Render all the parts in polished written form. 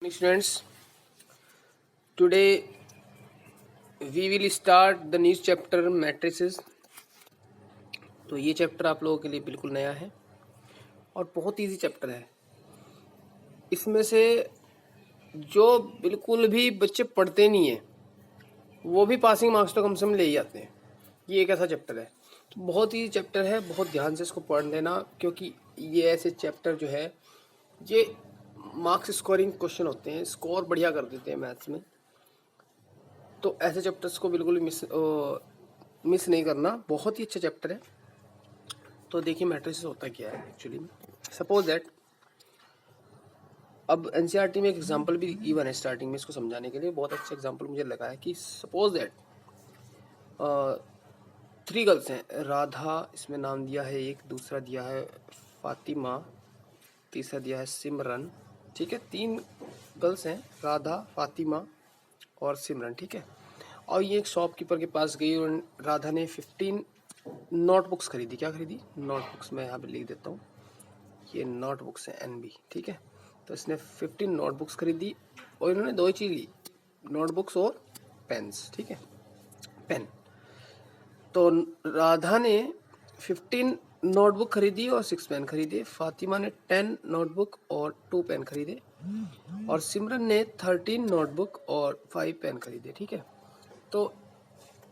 Students, today we will start the new chapter matrices। तो ये chapter आप लोगों के लिए बिल्कुल नया है और बहुत इजी चैप्टर है। इसमें से जो बिल्कुल भी बच्चे पढ़ते नहीं है वो भी पासिंग मार्क्स तो कम से कम ले ही आते हैं। ये एक ऐसा चैप्टर है, तो बहुत ही चैप्टर है, बहुत ध्यान से इसको पढ़ लेना, क्योंकि ये ऐसे चैप्टर जो है ये मार्क्स स्कोरिंग क्वेश्चन होते हैं, स्कोर बढ़िया कर देते हैं मैथ्स में। तो ऐसे चैप्टर्स को बिल्कुल मिस नहीं करना, बहुत ही अच्छा चैप्टर है। तो देखिए मैट्रिसेस होता क्या है एक्चुअली में। सपोज दैट, अब एनसीईआरटी में एक एग्जांपल भी गिवन है स्टार्टिंग में, इसको समझाने के लिए बहुत अच्छा एग्जांपल मुझे लगा है कि सपोज दैट 3 गर्ल्स हैं, राधा इसमें नाम दिया है एक, दूसरा दिया है फातिमा, तीसरा दिया है सिमरन। ठीक है, 3 गर्ल्स हैं, राधा, फातिमा और सिमरन। ठीक है, और ये एक शॉपकीपर के पास गई और राधा ने 15 नोटबुक्स खरीदी। क्या खरीदी? नोटबुक्स। मैं यहाँ पे लिख देता हूँ, ये नोटबुक्स है NB। ठीक है, तो इसने 15 नोटबुक्स खरीदी और इन्होंने 2 ही चीज़ ली, नोटबुक्स और पेन्स। ठीक है, पेन। तो राधा ने 15 नोटबुक खरीदी और 6 पेन खरीदे, फातिमा ने 10 नोटबुक और 2 पेन खरीदे, और सिमरन ने 13 नोटबुक और 5 पेन खरीदे। ठीक है, तो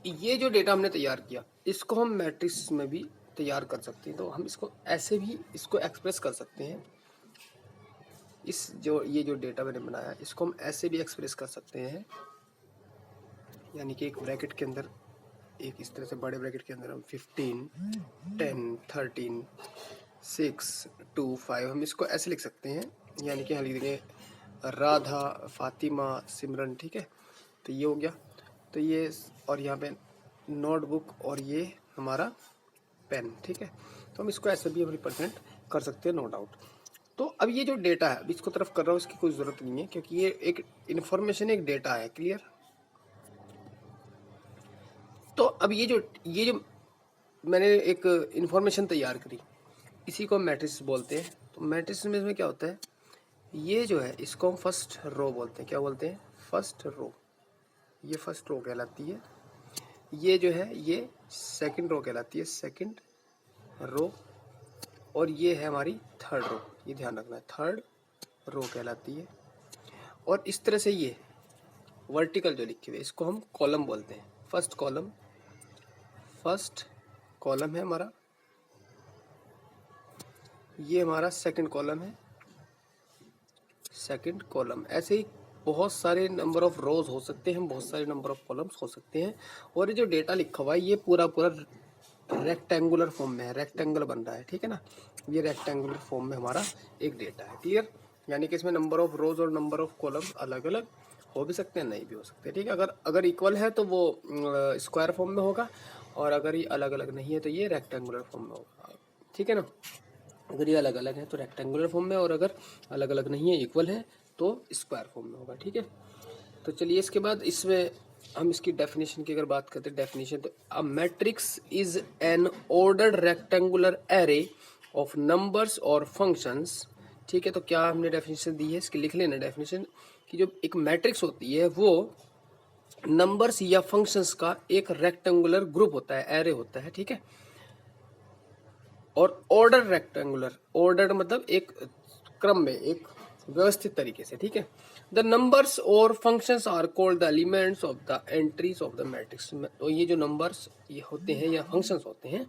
ये जो डेटा हमने तैयार किया इसको हम मैट्रिक्स में भी तैयार कर सकते हैं। तो हम इसको ऐसे भी इसको एक्सप्रेस कर सकते हैं। ये जो डेटा मैंने बनाया इसको हम ऐसे भी एक्सप्रेस कर सकते हैं, यानी कि एक ब्रैकेट के अंदर, एक इस तरह से बड़े ब्रैकेट के अंदर हम 15, 10, 13, 6, 2, 5 हम इसको ऐसे लिख सकते हैं, यानी कि यहाँ लिख देंगे राधा, फातिमा, सिमरन। ठीक है, तो ये हो गया। तो ये, और यहाँ पे नोटबुक और ये हमारा पेन। ठीक है, तो हम इसको ऐसे भी रिप्रेजेंट कर सकते हैं, नो डाउट। तो अब ये जो डेटा है, अब इसको तरफ कर रहा हूँ, इसकी कोई ज़रूरत नहीं है क्योंकि ये एक इन्फॉर्मेशन, एक डेटा है। क्लियर? तो अब ये जो मैंने एक इन्फॉर्मेशन तैयार करी, इसी को हम मैट्रिक्स बोलते हैं। तो मैट्रिक्स में इसमें क्या होता है, ये जो है इसको हम फर्स्ट रो बोलते हैं। क्या बोलते हैं? First row. ये फर्स्ट रो कहलाती है। ये जो है ये सेकंड रो कहलाती है, सेकंड रो। और ये है हमारी थर्ड रो, ये ध्यान रखना है, थर्ड रो कहलाती है। और इस तरह से ये वर्टिकल जो लिखे हुए इसको हम कॉलम बोलते हैं। फर्स्ट कॉलम, फर्स्ट कॉलम है हमारा, ये हमारा सेकंड कॉलम है, सेकंड कॉलम। ऐसे ही बहुत सारे नंबर ऑफ रोज हो सकते हैं, बहुत सारे नंबर ऑफ कॉलम्स हो सकते हैं। और ये जो डेटा लिखा हुआ है ये पूरा रेक्टेंगुलर फॉर्म में है, रेक्टेंगल बन रहा है। ठीक है ना, ये रेक्टेंगुलर फॉर्म में हमारा एक डेटा है। क्लियर? यानी कि इसमें नंबर ऑफ रोज और नंबर ऑफ कॉलम अलग अलग हो भी सकते हैं, नहीं भी हो सकते। ठीक है, अगर इक्वल है तो वो स्क्वायर फॉर्म में होगा, और अगर ये अलग अलग नहीं है तो ये रेक्टेंगुलर फॉर्म में होगा। ठीक है ना, अगर ये अलग अलग है तो रेक्टेंगुलर फॉर्म में, और अगर अलग अलग नहीं है, इक्वल है, तो स्क्वायर फॉर्म में होगा। ठीक है, तो चलिए इसके बाद इसमें हम इसकी डेफिनेशन की अगर बात करते हैं, डेफिनेशन, तो a matrix is an ordered rectangular array of numbers और फंक्शंस। ठीक है, तो क्या हमने डेफिनेशन दी है, इसकी लिख लेना डेफिनेशन, कि जो एक मैट्रिक्स होती है वो नंबर्स या फंक्शंस का एक रेक्टेंगुलर ग्रुप होता है, एरे होता है। ठीक है, और ऑर्डर रेक्टेंगुलर, ऑर्डर मतलब एक क्रम में, एक व्यवस्थित तरीके से। ठीक है, द नंबर्स और functions are called the elements of the entries of the matrix. तो ये जो नंबर्स ये होते हैं या फंक्शंस होते हैं,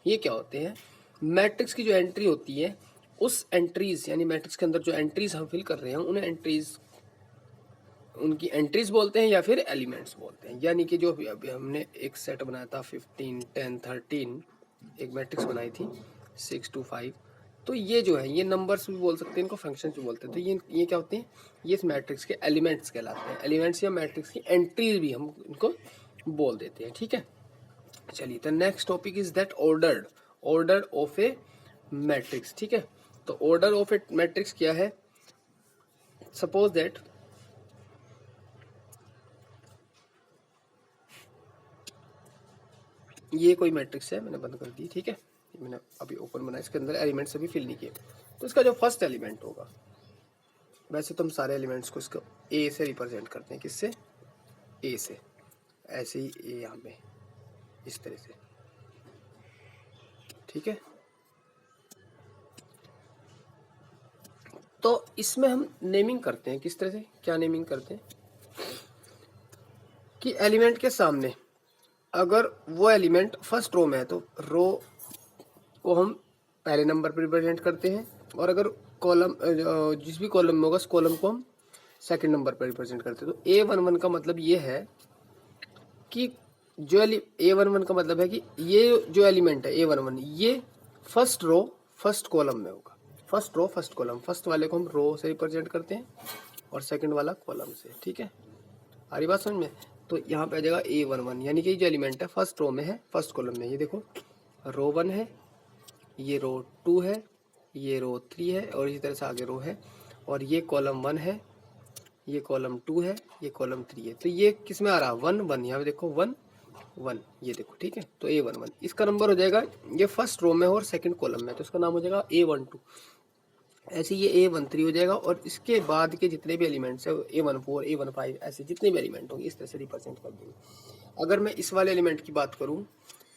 ये क्या होते हैं? मैट्रिक्स की जो एंट्री होती है, उस एंट्रीज, यानी मैट्रिक्स के अंदर जो एंट्रीज हम फिल कर रहे हैं उन्हें एंट्रीज, उनकी एंट्रीज बोलते हैं या फिर एलिमेंट्स बोलते हैं। यानी कि जो अभी हमने एक सेट बनाया था 15, 10, 13, एक मैट्रिक्स बनाई थी 6 to 5, तो ये जो है ये नंबर्स भी बोल सकते हैं, इनको फंक्शंस भी बोलते हैं। तो ये क्या होते हैं? ये इस मैट्रिक्स के एलिमेंट्स कहलाते हैं। एलिमेंट्स या मैट्रिक्स की एंट्रीज भी हम इनको बोल देते हैं। ठीक है, चलिए, the next topic is that order of A matrix. ठीक है, तो ऑर्डर ऑफ ए मैट्रिक्स क्या है? सपोज दैट ये कोई मैट्रिक्स है, मैंने बंद कर दी। ठीक है, मैंने अभी ओपन बनाया, इसके अंदर एलिमेंट्स अभी फिल नहीं किए। तो इसका जो फर्स्ट एलिमेंट होगा वैसे तो हम सारे एलिमेंट्स को इसको ए से रिप्रेजेंट करते हैं, किससे, ए से, ऐसे ही ए यहाँ पे इस तरह से, ठीक है। तो इसमें हम नेमिंग करते हैं किस तरह से, क्या नेमिंग करते हैं कि एलिमेंट के सामने अगर वो एलिमेंट फर्स्ट रो में है तो रो को हम पहले नंबर पर रिप्रेजेंट करते हैं, और अगर कॉलम जिस भी कॉलम में होगा उस कॉलम को हम सेकंड नंबर पर रिप्रेजेंट करते हैं। तो A11 का मतलब ये है कि जो A11 का मतलब है कि ये जो एलिमेंट है A11 ये फर्स्ट रो फर्स्ट कॉलम में होगा, first row first column, first वाले को हम रो से रिप्रेजेंट करते हैं और सेकंड वाला कॉलम से, ठीक है। आ रही बात समझ में। तो यहाँ पे आ जाएगा A11, यानी कि जो एलिमेंट है फर्स्ट रो में है फर्स्ट कॉलम में, ये देखो रो 1 है, ये रो 2 है, ये रो 3 है, और इसी तरह से आगे रो है, और ये कॉलम 1 है, ये कॉलम 2 है, ये कॉलम 3 है। तो ये किस में आ रहा, 1 1, यहाँ पे देखो 1 1, ये देखो, ठीक है। तो A11 इसका नंबर हो जाएगा, ये फर्स्ट रो में हो और सेकंड कॉलम में, तो इसका नाम हो जाएगा A12। ऐसे ये A13 हो जाएगा, और इसके बाद के जितने भी एलिमेंट्स है A14 A15 ऐसे जितने भी एलिमेंट होंगे इस तरह से रिप्रेजेंट कर देंगे। अगर मैं इस वाले एलिमेंट की बात करूँ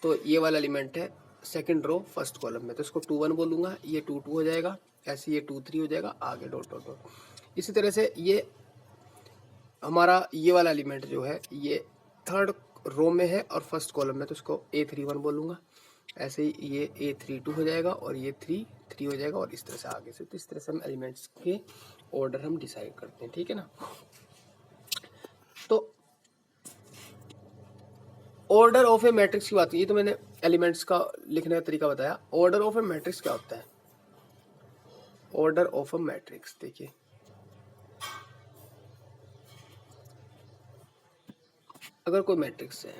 तो ये वाला एलिमेंट है सेकंड रो फर्स्ट कॉलम में, तो इसको 2 1 बोलूँगा, ये 2 2 हो जाएगा, ऐसे ये 2 3 हो जाएगा, आगे डॉट डॉट डॉट। इसी तरह से ये हमारा ये वाला एलिमेंट जो है ये थर्ड रो में है और फर्स्ट कॉलम में, तो इसको A31 बोलूँगा, ऐसे ही ये A32 हो जाएगा, और ये 3 3 हो जाएगा, और इस तरह से आगे से। तो इस तरह से हम एलिमेंट्स के ऑर्डर हम डिसाइड करते हैं, ठीक है ना। तो ऑर्डर ऑफ ए मैट्रिक्स की बात की, ये तो मैंने एलिमेंट्स का लिखने का तरीका बताया। ऑर्डर ऑफ ए मैट्रिक्स क्या होता है, ऑर्डर ऑफ अ मैट्रिक्स देखिए, अगर कोई मैट्रिक्स है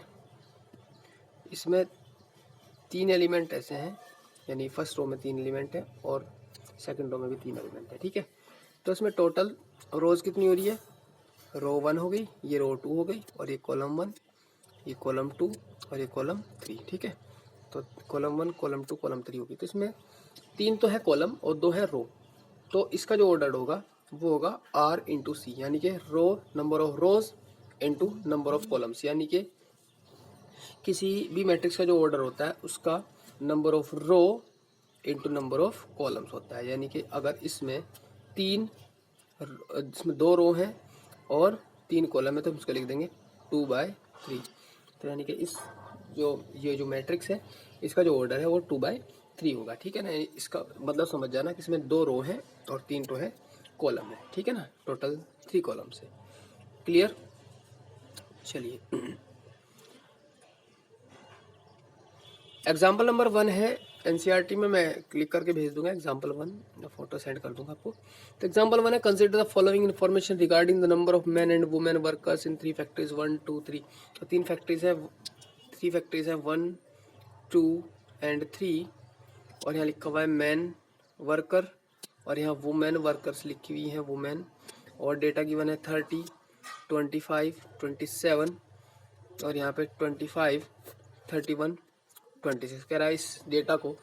इसमें 3 एलिमेंट ऐसे हैं, यानी फर्स्ट रो में 3 एलिमेंट है और सेकंड रो में भी 3 एलिमेंट है, ठीक है। तो इसमें टोटल रोज कितनी हो रही है, रो 1 हो गई, ये रो 2 हो गई, और ये कॉलम 1, ये कॉलम 2, और ये कॉलम 3, ठीक है। तो कॉलम 1 कॉलम 2 कॉलम 3 होगी। तो इसमें 3 तो है कॉलम और 2 है रो, तो इसका जो ऑर्डर होगा वो होगा R इंटू सी, यानी कि row number of rows into number of columns, यानी कि किसी भी मैट्रिक्स का जो ऑर्डर होता है उसका number of row into number of columns होता है। यानी कि अगर इसमें 2 रो हैं और 3 कॉलम है तो हम उसको लिख देंगे 2/3। तो यानी कि इस ये जो मैट्रिक्स है इसका जो ऑर्डर है वो 2/3 होगा, ठीक है ना। इसका मतलब समझ जाना कि इसमें 2 रो है और 3 रो है कॉलम है, ठीक है ना। टोटल 3 कॉलम्स है, क्लियर। चलिए एग्जाम्पल नंबर 1 है, एनसीईआरटी में मैं क्लिक करके भेज दूंगा एग्जाम्पल 1, फोटो सेंड कर दूंगा आपको। तो एग्जाम्पल 1 है, consider the following information regarding the number of man and women workers in 3 factories 1 2 3। तो 3 फैक्ट्रीज है, 3 फैक्ट्रीज है 1 2 एंड 3, और यहाँ लिखा हुआ है मैन वर्कर, और यहाँ वुमेन वर्कर्स लिखी हुई है वुमेन, और डेटा गिवन है 30 25 27, और यहाँ पे 25 31 26 कह रहा है। इस डेटा को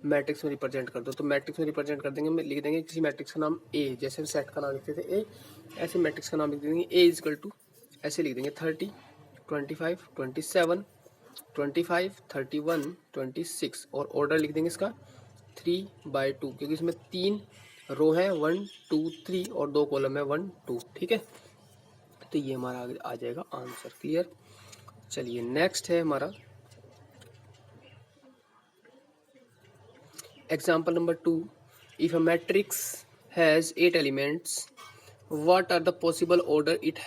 मैट्रिक्स में रिप्रेजेंट कर दो, तो मैट्रिक्स में रिप्रेजेंट कर देंगे, लिख देंगे किसी मैट्रिक्स का नाम ए, जैसे हम सेट का नाम लिखते थे ए, ऐसे मैट्रिक्स का नाम लिख देंगे ए इजकल टू, ऐसे लिख देंगे 30 25 27 25 31 26, और ऑर्डर लिख देंगे इसका 3/2, क्योंकि इसमें 3 रो है 1 2 3 और 2 कॉलम है 1 2, ठीक है। तो ये हमारा आ जाएगा आंसर, क्लियर। चलिए नेक्स्ट है हमारा example number 2, if a matrix has 8 elements what are the possible order it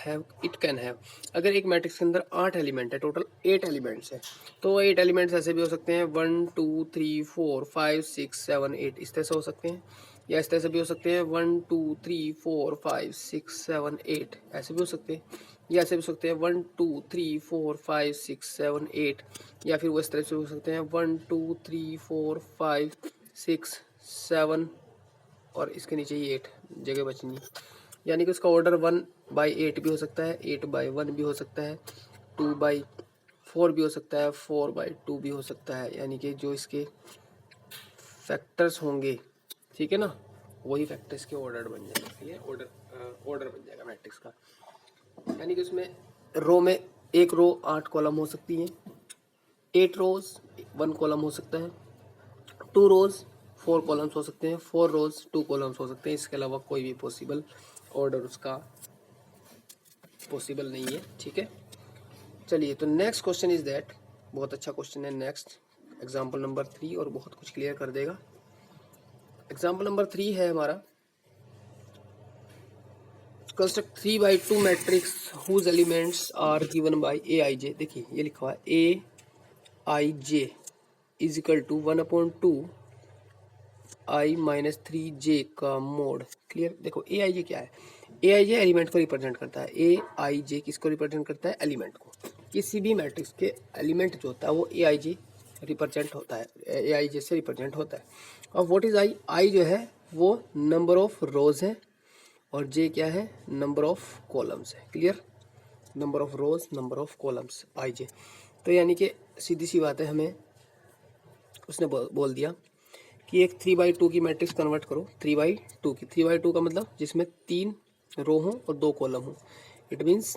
can have। अगर एक मैट्रिक्स के अंदर 8 एलिमेंट है, टोटल 8 एलिमेंट्स है, तो 8 एलिमेंट्स ऐसे भी हो सकते हैं 1 2 3 4 5 6 7 8, इस तरह से हो सकते हैं, या इस तरह से भी हो सकते हैं 1 2 3 4 5 6 7 8, ऐसे भी हो सकते हैं, या ऐसे भी हो सकते हैं 1 2 3 4 5 6 7 8, या फिर वो इस तरह से हो सकते हैं 1 2 3 4 5 6 7, और इसके नीचे ही 8 जगह बचनी, यानी कि उसका ऑर्डर 1/8 भी हो सकता है, 8/1 भी हो सकता है, 2/4 भी हो सकता है, 4/2 भी हो सकता है, यानी कि जो इसके फैक्टर्स होंगे, ठीक है ना, वही फैक्टर इसके ऑर्डर बन जाएगा, ठीक है, ऑर्डर बन जाएगा मैट्रिक्स का। यानी कि उसमें रो में एक रो 8 कॉलम हो सकती है, 8 रोज 1 कॉलम हो सकता है, 2 रोज 4 कॉलम्स हो सकते हैं, 4 रोज 2 कॉलम्स हो सकते हैं। इसके अलावा कोई भी पॉसिबल ऑर्डर उसका पॉसिबल नहीं है, ठीक है। चलिए, तो नेक्स्ट क्वेश्चन इज दैट, बहुत अच्छा क्वेश्चन है नेक्स्ट, एग्जाम्पल नंबर 3, और बहुत कुछ क्लियर कर देगा। एग्जाम्पल नंबर 3 है हमारा, construct 3/2 matrix whose elements are given by a i j. देखिए ये लिखा हुआ है a i j is equal to 1/2 i minus 3 j का मोड। क्लियर। देखो ए आई जे क्या है, ए आई जे एलिमेंट को रिप्रेजेंट करता है, ए आई जे किसको रिप्रेजेंट करता है, एलिमेंट को। किसी भी मैट्रिक्स के एलिमेंट जो होता है वो ए आई जे रिप्रेजेंट होता है, ए आई जे से रिप्रेजेंट होता है। और व्हाट इज आई, आई जो है वो नंबर ऑफ रोज है, और जे क्या है, नंबर ऑफ कॉलम्स है। Clear, number of rows number of columns i j. तो यानी कि सीधी सी बात है, हमें उसने बोल दिया कि एक 3/2 की मैट्रिक्स कन्वर्ट करो 3/2 की। 3/2 का मतलब जिसमें 3 रो हो और 2 कॉलम हो। इट मीन्स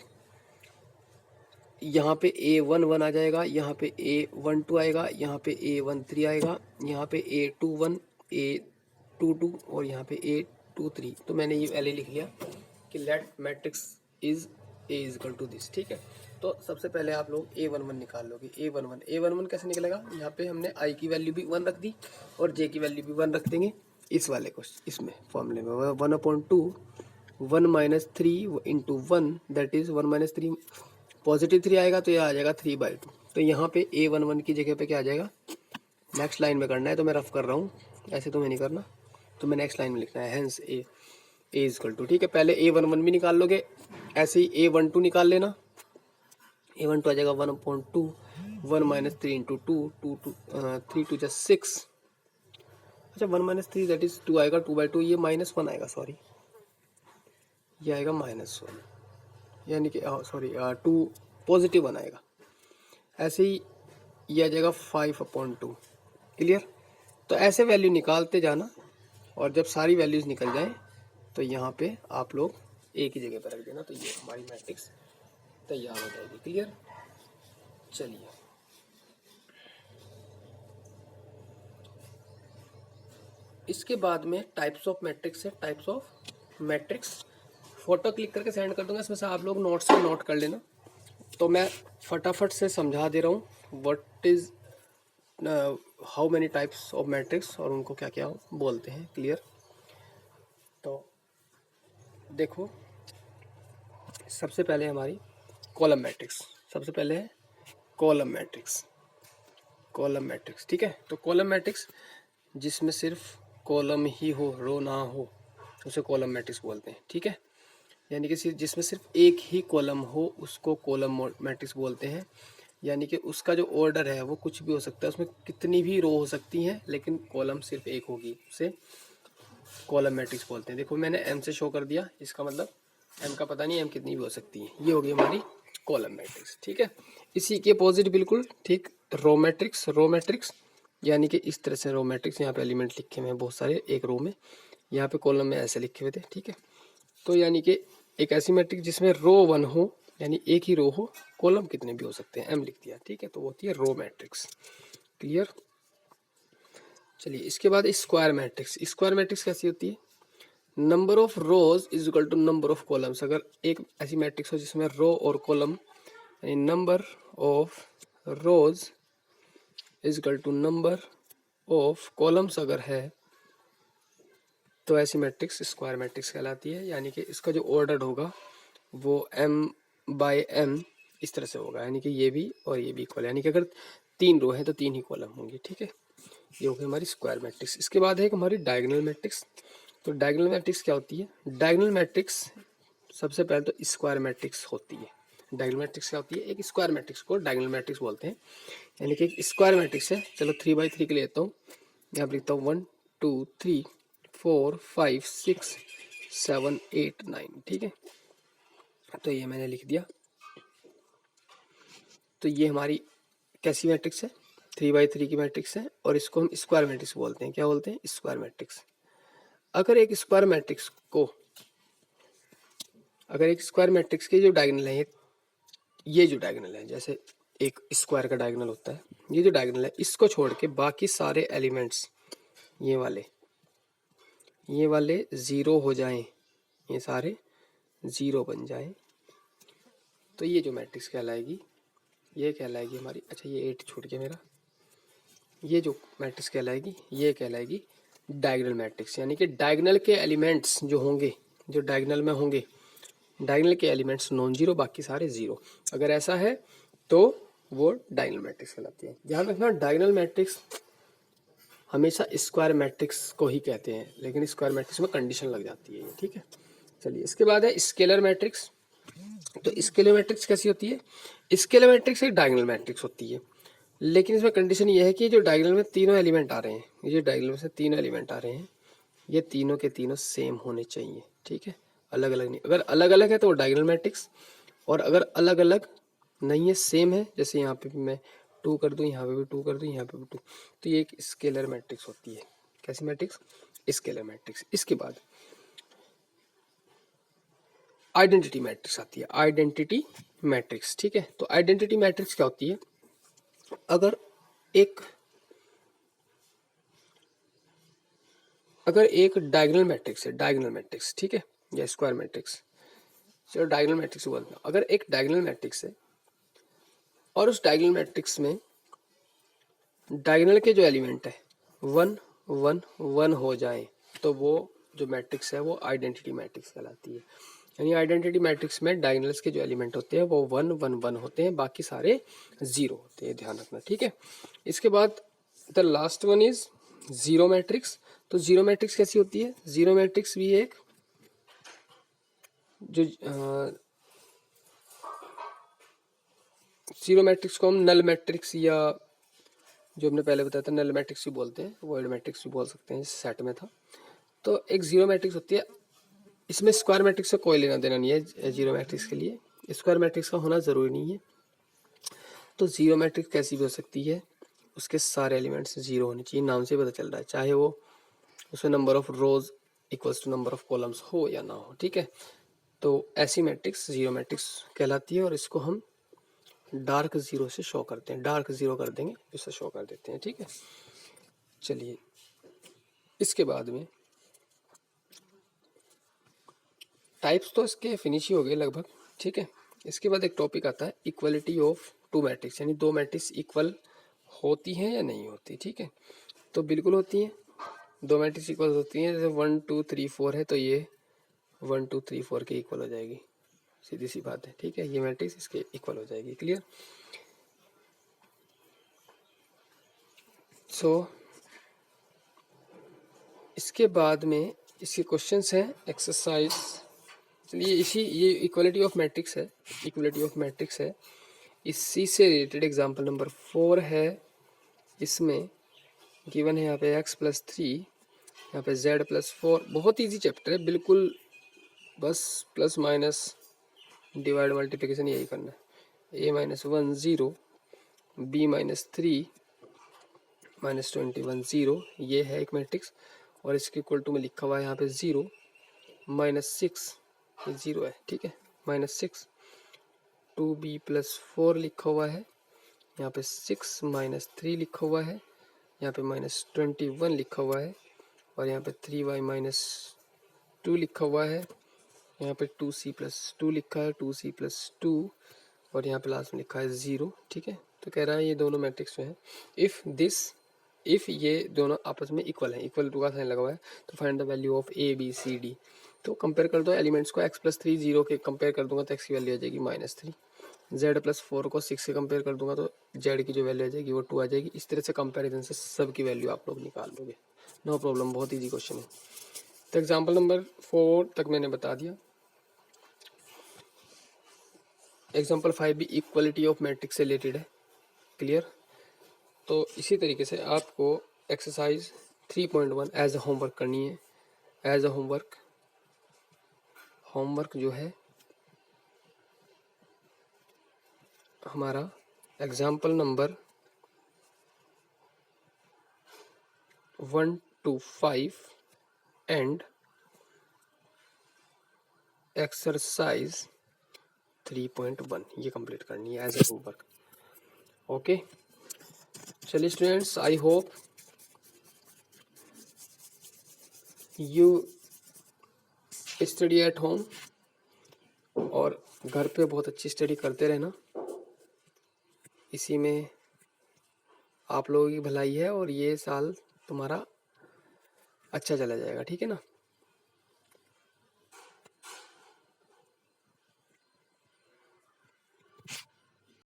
यहाँ पे A11 आ जाएगा, यहाँ पे A12 आएगा, यहाँ पे A13 आएगा, यहाँ पे A21 A22 और यहाँ पे A23। तो मैंने ये पहले लिख लिया कि let matrix is A is equal to this, ठीक है। तो सबसे पहले आप लोग A11 निकाल लोगे। A11 कैसे निकलेगा, यहाँ पे हमने I की वैल्यू भी 1 रख दी और J की वैल्यू भी 1 रख देंगे इस वाले को, इसमें फॉर्मूले में 1/2 1 minus 3 into 1 that is 1 minus 3, positive 3 आएगा तो यह आ जाएगा 3/2। तो यहाँ पे A11 की जगह पे क्या आ जाएगा, नेक्स्ट लाइन में करना है तो मैं रफ कर रहा हूँ, ऐसे तो मैं नहीं करना, तो मैं नेक्स्ट लाइन में लिखना है, hence A is equal to, ठीक है। पहले A11 भी निकाल लोगे, ऐसे ही A12 निकाल लेना। A12 आ जाएगा 1/2 1 माइनस 3 इंटू 2 3 2 जा 6। अच्छा 1 माइनस 3 दैट इज 2 आएगा, 2/2 ये -1 आएगा, सॉरी ये आएगा -1, यानी कि सॉरी 2 पॉजिटिव 1 आएगा। ऐसे ही ये आ जाएगा 5/2। क्लियर। तो ऐसे वैल्यू निकालते जाना, और जब सारी वैल्यूज निकल जाएं तो यहाँ पे आप लोग एक ही जगह पर रख देना, तो ये हमारी मैट्रिक्स तैयार हो जाएगी। क्लियर। चलिए, इसके बाद में टाइप्स ऑफ मैट्रिक्स है, types of matrix photo click करके सेंड कर दूंगा, इसमें से आप लोग नोट्स में नोट कर लेना। तो मैं फटाफट से समझा दे रहा हूँ what is how many types of matrix और उनको क्या क्या बोलते हैं। क्लियर। तो देखो, सबसे पहले हमारी कॉलम मैट्रिक्स, सबसे पहले है कॉलम मैट्रिक्स, कॉलम मैट्रिक्स, ठीक है। तो कॉलम मैट्रिक्स जिसमें सिर्फ कॉलम ही हो, रो ना हो, उसे कॉलम मैट्रिक्स बोलते हैं, ठीक है। यानी कि जिसमें सिर्फ एक ही कॉलम हो उसको कॉलम मैट्रिक्स बोलते हैं। यानी कि उसका जो ऑर्डर है वो कुछ भी हो सकता है, उसमें कितनी भी रो हो सकती हैं, लेकिन कॉलम सिर्फ एक होगी, उसे कॉलम मैट्रिक्स बोलते हैं। देखो मैंने M से शो कर दिया, इसका मतलब M का पता नहीं M कितनी भी हो सकती है। ये होगी हमारी कॉलम मैट्रिक्स, ठीक है। इसी के अपोजिट बिल्कुल ठीक रो मैट्रिक्स, रो मैट्रिक्स यानी कि इस तरह से रो मैट्रिक्स, यहाँ पे एलिमेंट लिखे हुए हैं बहुत सारे एक रो में, यहाँ पे कॉलम में ऐसे लिखे हुए थे, ठीक है। तो यानी कि एक ऐसी मैट्रिक्स जिसमें रो 1 हो, यानी एक ही रो हो, कॉलम कितने भी हो सकते हैं, M लिख दिया, ठीक है। तो वो होती है रो मैट्रिक्स। क्लियर। चलिए, इसके बाद स्क्वायर मैट्रिक्स। स्क्वायर मैट्रिक्स कैसी होती है, number of rows is equal to number of columns. अगर एक ऐसी मैट्रिक्स हो जिसमें रो और कॉलम, यानी number of rows is equal to number of columns अगर है, तो ऐसी मैट्रिक्स स्क्वायर मैट्रिक्स कहलाती है। यानी कि इसका जो ऑर्डर होगा वो M/M इस तरह से होगा, यानी कि ये भी और ये भी इक्वल, यानी कि अगर 3 रो है तो 3 ही कॉलम होंगी, ठीक है। ये होगी हमारी स्क्वायर मैट्रिक्स। इसके बाद है हमारी डायगोनल मैट्रिक्स। तो डायगोनल मैट्रिक्स क्या होती है, डायगोनल मैट्रिक्स सबसे पहले तो स्क्वायर मैट्रिक्स होती है। डायगोनल मैट्रिक्स क्या होती है, एक स्क्वायर मैट्रिक्स को डायगोनल मैट्रिक्स बोलते हैं। यानी कि एक स्क्वायर मैट्रिक्स है, चलो 3/3 के लिए लेता हूँ, यहाँ पर लिखता हूँ 1 2 3 4 5 6 7 8 9, ठीक है। तो ये मैंने लिख दिया। तो ये हमारी कैसी मैट्रिक्स है, 3/3 की मैट्रिक्स है, और इसको हम स्क्वायर मैट्रिक्स बोलते हैं। क्या बोलते हैं, स्क्वायर मैट्रिक्स। अगर एक स्क्वायर मैट्रिक्स के जो डायगोनल है, ये जो डायगोनल है, जैसे एक स्क्वायर का डायगोनल होता है, ये जो डायगोनल है इसको छोड़ के बाकी सारे एलिमेंट्स ये वाले जीरो हो जाएं, ये सारे जीरो बन जाएं, तो ये जो मैट्रिक्स कहलाएगी, ये कहलाएगी हमारी, अच्छा ये 8 छूट गया मेरा, ये जो मैट्रिक्स कहलाएगी ये कहलाएगी डायगोनल मैट्रिक्स। यानी कि डायगोनल के एलिमेंट्स जो होंगे, जो डायगोनल में होंगे, डायगोनल के एलिमेंट्स नॉन जीरो, बाकी सारे जीरो। अगर ऐसा है तो वो डायगोनल मैट्रिक्स कहलाती है। ध्यान रखना, डायगोनल मैट्रिक्स हमेशा स्क्वायर मैट्रिक्स को ही कहते हैं, लेकिन स्क्वायर मैट्रिक्स में कंडीशन लग जाती है, ठीक है। चलिए, इसके बाद है स्केलर मैट्रिक्स। तो स्केलर मैट्रिक्स कैसी होती है? स्केलर मैट्रिक्स एक डायगोनल मैट्रिक्स होती है, लेकिन इसमें कंडीशन ये है कि जो डायगोनल में तीनों एलिमेंट आ रहे हैं, ये डायगोनल में से तीनों एलिमेंट आ रहे हैं, ये तीनों के तीनों सेम होने चाहिए, ठीक है, अलग अलग नहीं। अगर अलग अलग है तो वो डायगोनल मैट्रिक्स, और अगर अलग अलग नहीं है, सेम है, जैसे यहाँ पे भी मैं 2 कर दूँ, यहाँ पे भी 2 कर दूँ, यहाँ पे भी 2, तो ये एक स्केलर मैट्रिक्स होती है। कैसी मैट्रिक्स? Scalar matrix. इसके बाद आइडेंटिटी मैट्रिक्स आती है, आइडेंटिटी मैट्रिक्स, ठीक है। तो आइडेंटिटी मैट्रिक्स क्या होती है? अगर एक डायगोनल मैट्रिक्स है, डायगोनल मैट्रिक्स, ठीक है, या स्क्वायर मैट्रिक्स, चलो डायगोनल मैट्रिक्स बोलते हैं। अगर एक डायगोनल मैट्रिक्स है और उस डायगोनल मैट्रिक्स में डायगोनल के जो एलिमेंट है 1 1 1 हो जाए, तो वो जो मैट्रिक्स है वो आइडेंटिटी मैट्रिक्स कहलाती है। यानी आइडेंटिटी मैट्रिक्स में डायगोनल्स के जो एलिमेंट होते हैं वो 1 1 1 होते हैं, बाकी सारे जीरो होते हैं, ध्यान रखना, ठीक है। इसके बाद the last one is zero matrix. तो जीरो मैट्रिक्स कैसी होती है? जीरो मैट्रिक्स भी एक जो जीरो मैट्रिक्स को हम नल मैट्रिक्स, या जो हमने पहले बताया था नल मैट्रिक्स भी बोलते हैं, वॉइड मैट्रिक्स भी बोल सकते हैं, जैसे सेट में था। तो एक जीरो मैट्रिक्स होती है, इसमें स्क्वायर मैट्रिक्स से कोई लेना देना नहीं है। जीरो मैट्रिक्स के लिए स्क्वायर मैट्रिक्स का होना जरूरी नहीं है। तो जीरो मैट्रिक्स कैसी भी हो सकती है, उसके सारे एलिमेंट्स जीरो होने चाहिए, नाम से पता चल रहा है, चाहे वो उसमें number of rows equals to number of columns हो या ना हो, ठीक है। तो ऐसी मैट्रिक्स जीरो मैट्रिक्स कहलाती है, और इसको हम डार्क जीरो से शो करते हैं, डार्क जीरो कर देंगे, इसे शो कर देते हैं, ठीक है। चलिए, इसके बाद में टाइप्स तो इसके फिनिश ही हो गए लगभग, ठीक है। इसके बाद एक टॉपिक आता है इक्वलिटी ऑफ टू मैट्रिक्स, यानी दो मैट्रिक्स इक्वल होती हैं या नहीं होती, ठीक है। तो बिल्कुल होती हैं, दो मैट्रिक्स इक्वल होती हैं। जैसे 1 2 3 4 है, तो ये 1 2 3 4 के इक्वल हो जाएगी, सीधी सी बात है, ठीक है। ये मैट्रिक्स इसके इक्वल हो जाएगी, क्लियर। सो इसके बाद में इसके क्वेश्चंस हैं, एक्सरसाइज। चलिए, ये इक्वलिटी ऑफ मैट्रिक्स है, इक्वलिटी ऑफ मैट्रिक्स है, इसी से रिलेटेड एग्जांपल नंबर 4 है। इसमें गिवन है यहाँ पे x+3, यहाँ पे z+4। बहुत इजी चैप्टर है, बिल्कुल बस प्लस माइनस डिवाइड मल्टीप्लिकेशन यही करना है। a-1 0, b-3 -21 0, ये है एक मैट्रिक्स, और इसके इक्वल टू में लिखा हुआ है यहाँ पे 0 -6, ये 0 है, ठीक है, -6 2b+4 लिखा हुआ है, यहाँ पे 6 -3 लिखा हुआ है, यहाँ पे -21 लिखा हुआ है, और यहाँ पे 3y-2 लिखा हुआ है, यहाँ पे 2c+2 लिखा है, 2c+2, और यहाँ पे लास्ट में लिखा है 0, ठीक है। तो कह रहा है ये दोनों मैट्रिक्स में है, इफ़ ये दोनों आपस में इक्वल है, इक्वल टू का साइन लगा हुआ है, तो find the value of A B C D. तो कंपेयर कर दो एलिमेंट्स को, x+3 0 के कंपेयर कर दूंगा तो x की वैल्यू आ जाएगी -3, z+4 को 6 से कंपेयर कर दूंगा तो z की जो वैल्यू आ जाएगी वो 2 आ जाएगी। इस तरह से कंपेरिजन से सब की वैल्यू आप लोग निकाल लोगे, नो प्रॉब्लम, बहुत ईजी क्वेश्चन है। तो एग्जाम्पल नंबर 4 तक मैंने बता दिया। एग्जाम्पल 5 भी इक्वलिटी ऑफ मैट्रिक्स से रिलेटेड है, क्लियर। तो इसी तरीके से आपको एक्सरसाइज 3.1 एज अ होमवर्क करनी है। एज अ होमवर्क जो है हमारा example number 1 to 5 and exercise 3.1 ये कंप्लीट करनी है एज ए होमवर्क। ओके, चलिए students, I hope you study at home और घर पे बहुत अच्छी स्टडी करते रहना, इसी में आप लोगों की भलाई है और ये साल तुम्हारा अच्छा चला जाएगा, ठीक है ना।